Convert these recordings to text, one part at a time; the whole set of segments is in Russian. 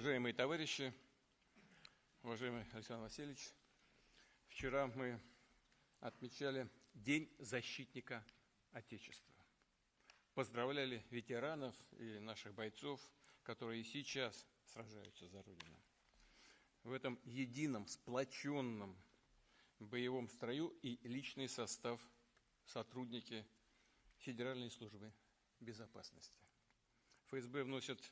Уважаемые товарищи, уважаемый Александр Васильевич, вчера мы отмечали День защитника Отечества. Поздравляли ветеранов и наших бойцов, которые сейчас сражаются за Родину. В этом едином, сплоченном боевом строю и личный состав сотрудники Федеральной службы безопасности. ФСБ вносит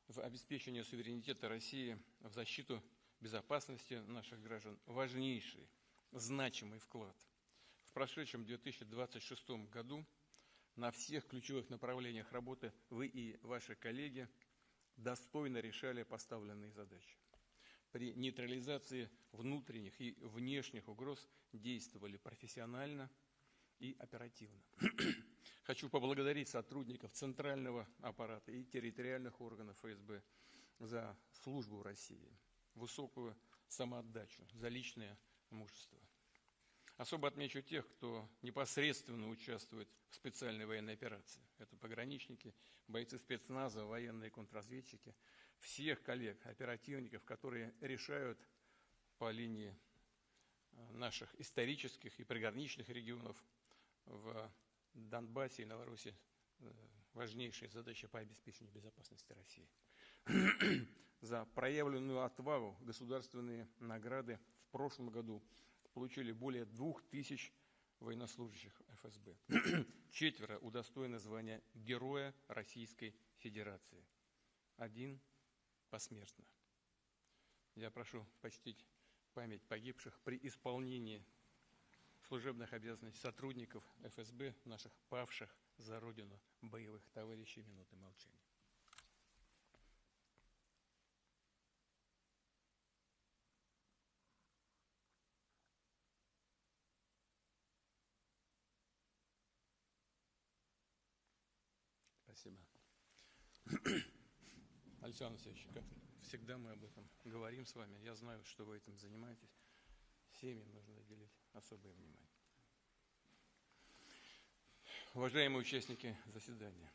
в обеспечение суверенитета России, в защиту безопасности наших граждан важнейший, значимый вклад. В прошедшем 2026 году на всех ключевых направлениях работы вы и ваши коллеги достойно решали поставленные задачи. При нейтрализации внутренних и внешних угроз действовали профессионально и оперативно. Хочу поблагодарить сотрудников центрального аппарата и территориальных органов ФСБ за службу России, высокую самоотдачу, за личное мужество. Особо отмечу тех, кто непосредственно участвует в специальной военной операции. Это пограничники, бойцы спецназа, военные контрразведчики, всех коллег, оперативников, которые решают по линии наших исторических и приграничных регионов в Донбассе и Новороссии важнейшие задачи по обеспечению безопасности России. За проявленную отвагу государственные награды в прошлом году получили более 2000 военнослужащих ФСБ. 4 удостоены звания Героя Российской Федерации. 1 посмертно. Я прошу почтить память погибших при исполнении служебных обязанностей сотрудников ФСБ, наших павших за Родину боевых товарищей, минуты молчания. Спасибо. Александр Васильевич, как всегда мы об этом говорим с вами. Я знаю, что вы этим занимаетесь. Семьям нужно уделить особое внимание. Уважаемые участники заседания,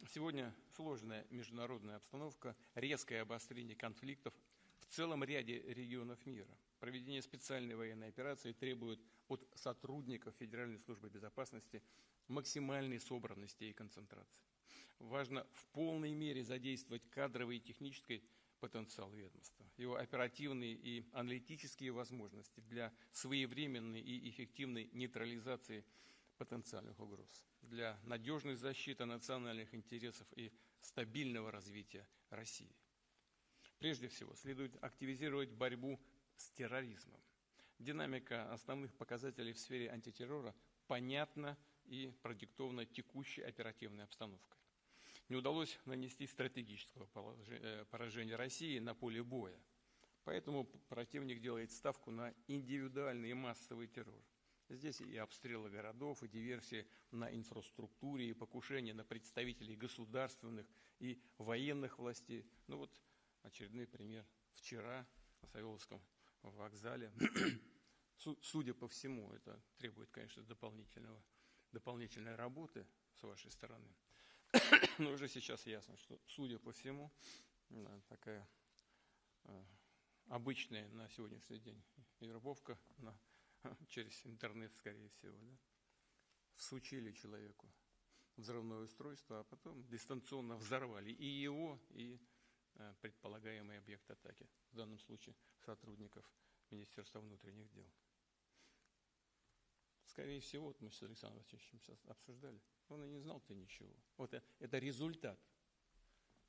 сегодня сложная международная обстановка, резкое обострение конфликтов в целом ряде регионов мира. Проведение специальной военной операции требует от сотрудников Федеральной службы безопасности максимальной собранности и концентрации. Важно в полной мере задействовать кадровый и технический потенциал ведомства, его оперативные и аналитические возможности для своевременной и эффективной нейтрализации потенциальных угроз, для надежной защиты национальных интересов и стабильного развития России. Прежде всего, следует активизировать борьбу с терроризмом. Динамика основных показателей в сфере антитеррора понятна и продиктована текущей оперативной обстановкой. Не удалось нанести стратегического поражения России на поле боя. Поэтому противник делает ставку на индивидуальный и массовый террор. Здесь и обстрелы городов, и диверсии на инфраструктуре, и покушения на представителей государственных и военных властей. Ну вот очередной пример. Вчера на Савеловском вокзале. Судя по всему, это требует, конечно, дополнительной работы с вашей стороны. Но уже сейчас ясно, что, судя по всему, такая обычная на сегодняшний день вербовка через интернет, скорее всего, да, всучили человеку взрывное устройство, а потом дистанционно взорвали и его, и предполагаемый объект атаки, в данном случае сотрудников Министерства внутренних дел. Скорее всего, вот мы с Александром Васильевичем сейчас обсуждали, он и не знал-то ничего. Вот это результат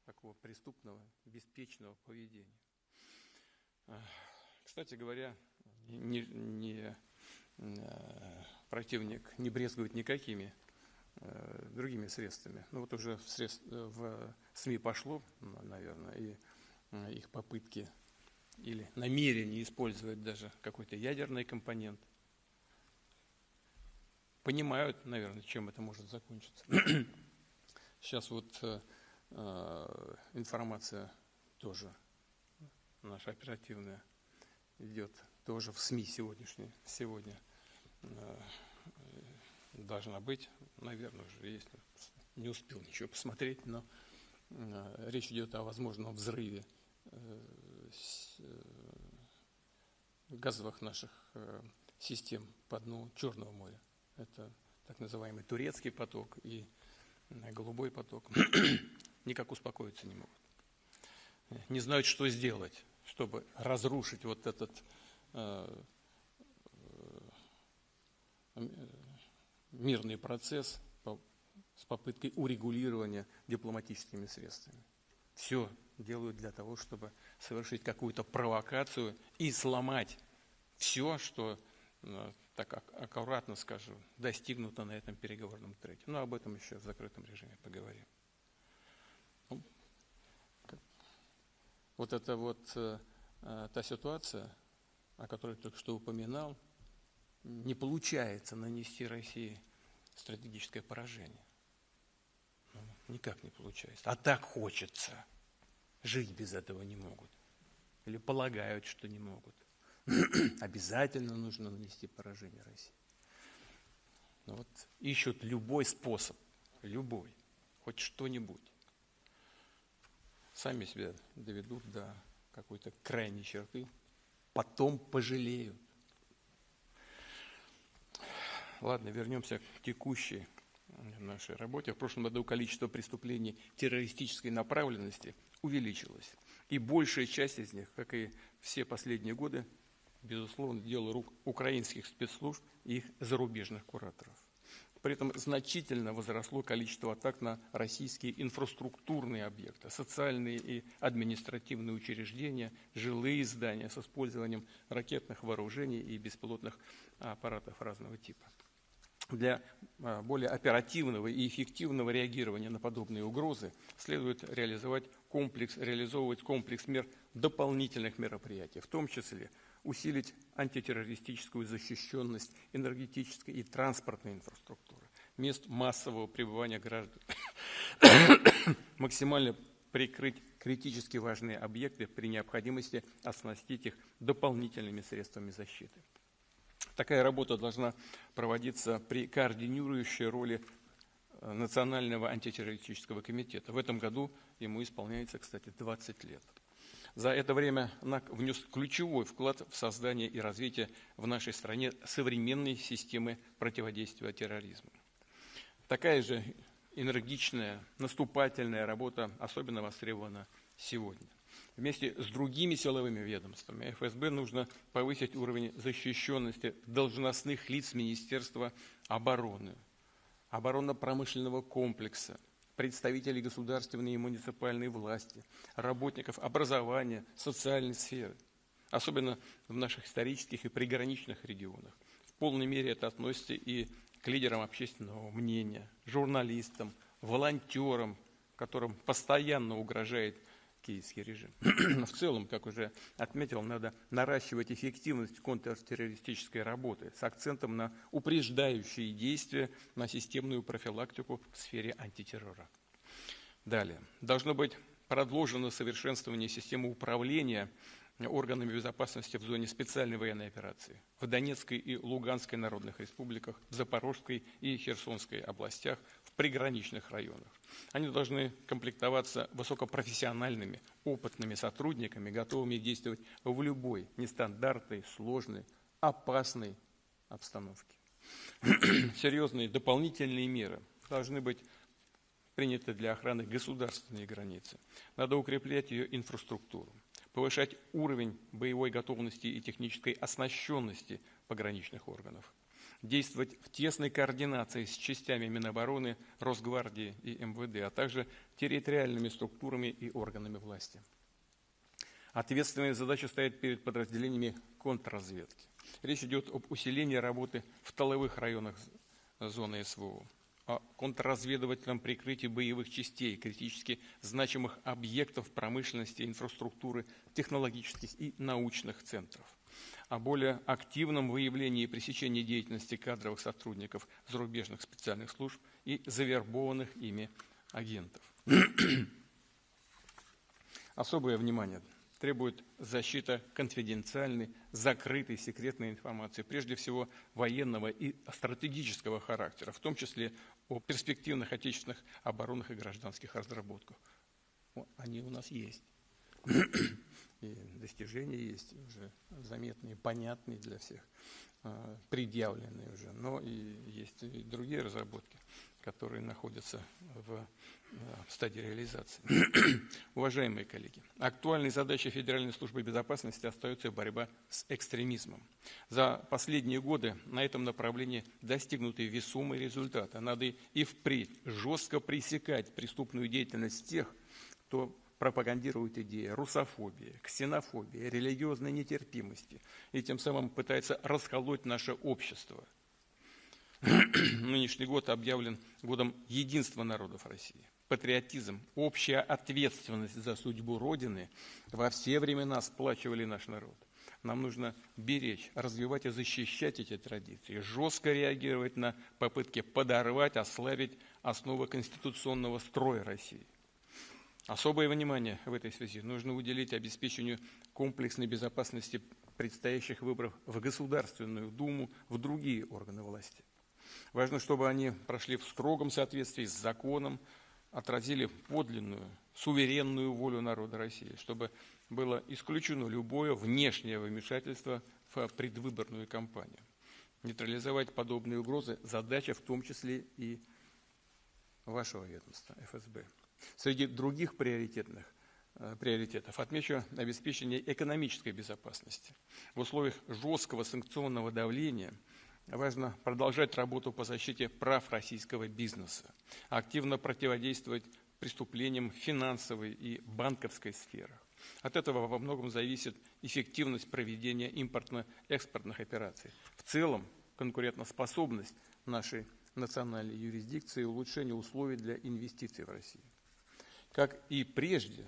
такого преступного, беспечного поведения. Кстати говоря, противник не брезгует никакими другими средствами. Ну вот уже в СМИ пошло, наверное, и их попытки или намерение использовать даже какой-то ядерный компонент. Понимают, наверное, чем это может закончиться. Сейчас вот информация тоже наша оперативная идет тоже в СМИ сегодня должна быть, наверное, уже есть. Не успел ничего посмотреть, но речь идет о возможном взрыве газовых наших систем по дну Черного моря. Это так называемый турецкий поток и голубой поток. Никак успокоиться не могут. Не знают, что сделать, чтобы разрушить вот этот мирный процесс с попыткой урегулирования дипломатическими средствами. Все делают для того, чтобы совершить какую-то провокацию и сломать все, что, так аккуратно скажу, достигнуто на этом переговорном треке. Но об этом еще в закрытом режиме поговорим. Вот это вот та ситуация, о которой только что упоминал, не получается нанести России стратегическое поражение. Никак не получается. А так хочется. Жить без этого не могут. Или полагают, что не могут. Обязательно нужно нанести поражение России. Но вот ищут любой способ, любой, хоть что-нибудь. Сами себя доведут до какой-то крайней черты, потом пожалеют. Ладно, вернемся к текущей нашей работе. В прошлом году количество преступлений террористической направленности увеличилось. И большая часть из них, как и все последние годы, безусловно, дело рук украинских спецслужб и их зарубежных кураторов. При этом значительно возросло количество атак на российские инфраструктурные объекты, социальные и административные учреждения, жилые здания с использованием ракетных вооружений и беспилотных аппаратов разного типа. Для более оперативного и эффективного реагирования на подобные угрозы следует реализовывать комплекс мер дополнительных мероприятий, в том числе усилить антитеррористическую защищенность энергетической и транспортной инфраструктуры, мест массового пребывания граждан, максимально прикрыть критически важные объекты, при необходимости оснастить их дополнительными средствами защиты. Такая работа должна проводиться при координирующей роли Национального антитеррористического комитета. В этом году ему исполняется, кстати, 20 лет. За это время НАК внес ключевой вклад в создание и развитие в нашей стране современной системы противодействия терроризму. Такая же энергичная, наступательная работа особенно востребована сегодня. Вместе с другими силовыми ведомствами ФСБ нужно повысить уровень защищенности должностных лиц Министерства обороны, оборонно-промышленного комплекса, представителей государственной и муниципальной власти, работников образования, социальной сферы, особенно в наших исторических и приграничных регионах. В полной мере это относится и к лидерам общественного мнения, журналистам, волонтерам, которым постоянно угрожает киевский режим. В целом, как уже отметил, надо наращивать эффективность контртеррористической работы с акцентом на упреждающие действия, на системную профилактику в сфере антитеррора. Далее. Должно быть продолжено совершенствование системы управления органами безопасности в зоне специальной военной операции в Донецкой и Луганской народных республиках, в Запорожской и Херсонской областях, в приграничных районах. Они должны комплектоваться высокопрофессиональными, опытными сотрудниками, готовыми действовать в любой нестандартной, сложной, опасной обстановке. Серьезные дополнительные меры должны быть приняты для охраны государственной границы. Надо укреплять ее инфраструктуру, повышать уровень боевой готовности и технической оснащенности пограничных органов, действовать в тесной координации с частями Минобороны, Росгвардии и МВД, а также территориальными структурами и органами власти. Ответственная задача стоит перед подразделениями контрразведки. Речь идет об усилении работы в тыловых районах зоны СВО, о контрразведывательном прикрытии боевых частей, критически значимых объектов промышленности, инфраструктуры, технологических и научных центров, о более активном выявлении и пресечении деятельности кадровых сотрудников зарубежных специальных служб и завербованных ими агентов. Особое внимание требует защита конфиденциальной, закрытой, секретной информации, прежде всего военного и стратегического характера, в том числе о перспективных отечественных оборонных и гражданских разработках. Они у нас есть. И достижения есть уже заметные, понятные для всех, предъявленные уже. Но и есть и другие разработки, которые находятся в стадии реализации. Уважаемые коллеги, актуальной задачей Федеральной службы безопасности остается борьба с экстремизмом. За последние годы на этом направлении достигнуты весомые результаты. Надо и впредь жестко пресекать преступную деятельность тех, кто пропагандирует идеи русофобии, ксенофобии, религиозной нетерпимости и тем самым пытается расколоть наше общество. Нынешний год объявлен годом единства народов России. Патриотизм, общая ответственность за судьбу Родины во все времена сплачивали наш народ. Нам нужно беречь, развивать и защищать эти традиции, жестко реагировать на попытки подорвать, ослабить основы конституционного строя России. Особое внимание в этой связи нужно уделить обеспечению комплексной безопасности предстоящих выборов в Государственную Думу, в другие органы власти. Важно, чтобы они прошли в строгом соответствии с законом, отразили подлинную, суверенную волю народа России, чтобы было исключено любое внешнее вмешательство в предвыборную кампанию. Нейтрализовать подобные угрозы – задача в том числе и вашего ведомства, ФСБ. Среди других приоритетов отмечу обеспечение экономической безопасности. В условиях жесткого санкционного давления важно продолжать работу по защите прав российского бизнеса, активно противодействовать преступлениям в финансовой и банковской сферах. От этого во многом зависит эффективность проведения импортно-экспортных операций. В целом, конкурентоспособность нашей национальной юрисдикции и улучшение условий для инвестиций в Россию. Как и прежде,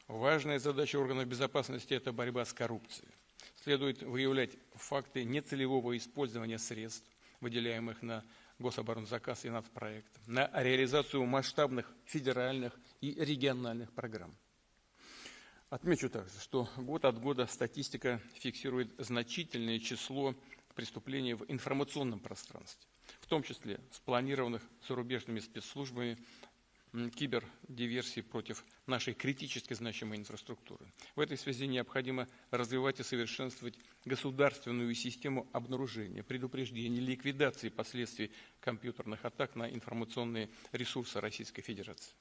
важная задача органов безопасности – это борьба с коррупцией. Следует выявлять факты нецелевого использования средств, выделяемых на гособоронзаказ и нацпроект, на реализацию масштабных федеральных и региональных программ. Отмечу также, что год от года статистика фиксирует значительное число преступлений в информационном пространстве, в том числе спланированных зарубежными спецслужбами кибердиверсии против нашей критически значимой инфраструктуры. В этой связи необходимо развивать и совершенствовать государственную систему обнаружения, предупреждения, ликвидации последствий компьютерных атак на информационные ресурсы Российской Федерации.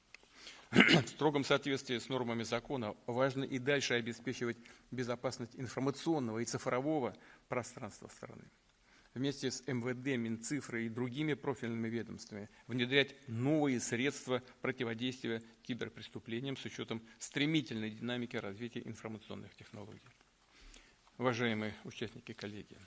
В строгом соответствии с нормами закона важно и дальше обеспечивать безопасность информационного и цифрового пространства страны. Вместе с МВД, Минцифрой и другими профильными ведомствами внедрять новые средства противодействия киберпреступлениям с учетом стремительной динамики развития информационных технологий. Уважаемые участники коллегии,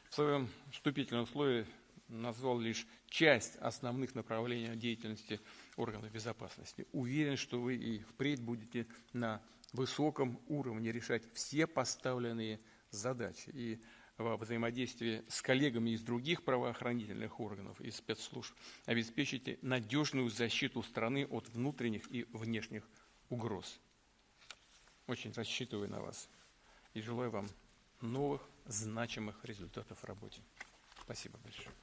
в своем вступительном слове назвал лишь часть основных направлений деятельности органов безопасности. Уверен, что вы и впредь будете на высоком уровне решать все поставленные задачи и во взаимодействии с коллегами из других правоохранительных органов и спецслужб обеспечите надежную защиту страны от внутренних и внешних угроз. Очень рассчитываю на вас и желаю вам новых значимых результатов в работе. Спасибо большое.